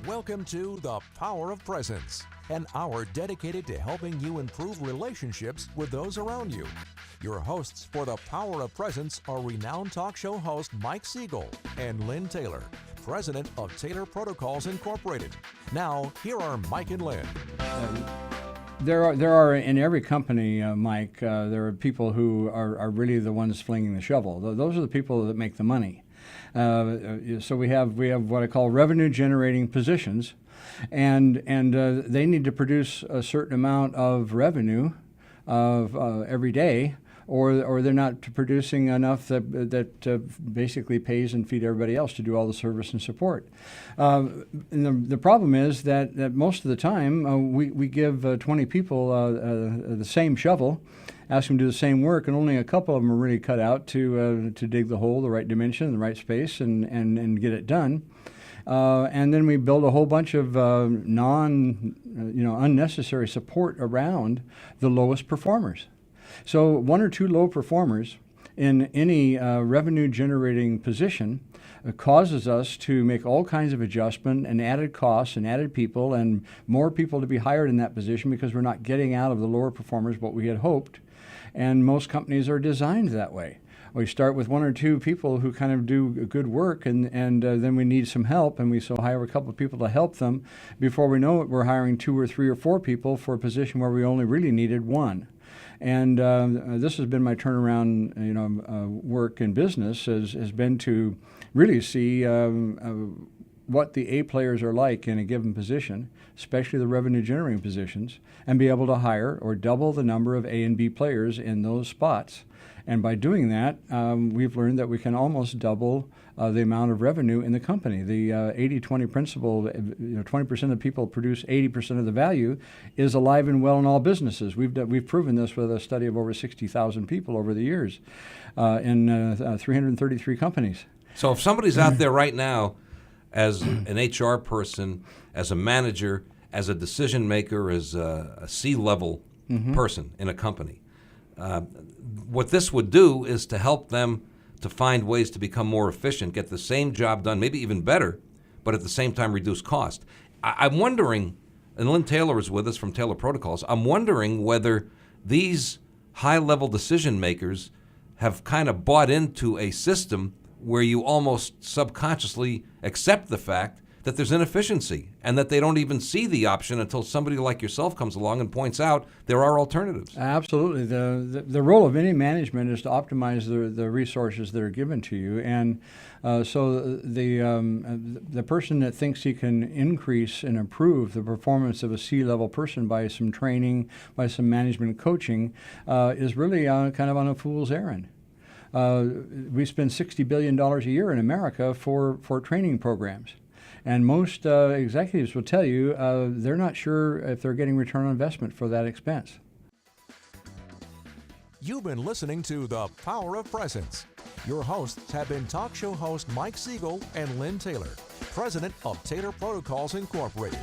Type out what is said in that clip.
Welcome to The Power of Presence, an hour dedicated to helping you improve relationships with those around you. Your hosts for The Power of Presence are renowned talk show host Mike Siegel and Lynn Taylor, president of Taylor Protocols Incorporated. Now, here are Mike and Lynn. There are in every company, Mike, there are people who are really the ones flinging the shovel. Those are the people that make the money. So we have what I call revenue generating positions, and they need to produce a certain amount of revenue every day, or they're not producing enough that basically pays and feed everybody else to do all the service and support. And the problem is that most of the time we give 20 people the same shovel, ask them to do the same work, and only a couple of them are really cut out to dig the hole, the right dimension, the right space, and get it done. And then we build a whole bunch of unnecessary support around the lowest performers. So one or two low performers in any revenue-generating position causes us to make all kinds of adjustment and added costs and added people and more people to be hired in that position because we're not getting out of the lower performers what we had hoped. And most companies are designed that way. We start with one or two people who kind of do good work, and then we need some help, and we hire a couple of people to help them. Before we know it, we're hiring 2 or 3 or 4 people for a position where we only really needed 1. And this has been my turnaround, work in business has been to really see what the A players are like in a given position, especially the revenue generating positions, and be able to hire or double the number of A and B players in those spots. And by doing that, we've learned that we can almost double the amount of revenue in the company. The 80-20 principle, 20% of people produce 80% of the value, is alive and well in all businesses. We've proven this with a study of over 60,000 people over the years in 333 companies. So if somebody's out there right now as an HR person, as a manager, as a decision maker, as a C-level person in a company, what this would do is to help them to find ways to become more efficient, get the same job done, maybe even better, but at the same time reduce cost. I'm wondering, and Lynn Taylor is with us from Taylor Protocols, I'm wondering whether these high-level decision makers have kind of bought into a system where you almost subconsciously accept the fact that there's inefficiency and that they don't even see the option until somebody like yourself comes along and points out there are alternatives. Absolutely. The role of any management is to optimize the resources that are given to you. And so the person that thinks he can increase and improve the performance of a C-level person by some training, by some management coaching, is really kind of on a fool's errand. We spend $60 billion a year in America for training programs. And most executives will tell you they're not sure if they're getting return on investment for that expense. You've been listening to The Power of Presence. Your hosts have been talk show host Mike Siegel and Lynn Taylor, president of Taylor Protocols Incorporated.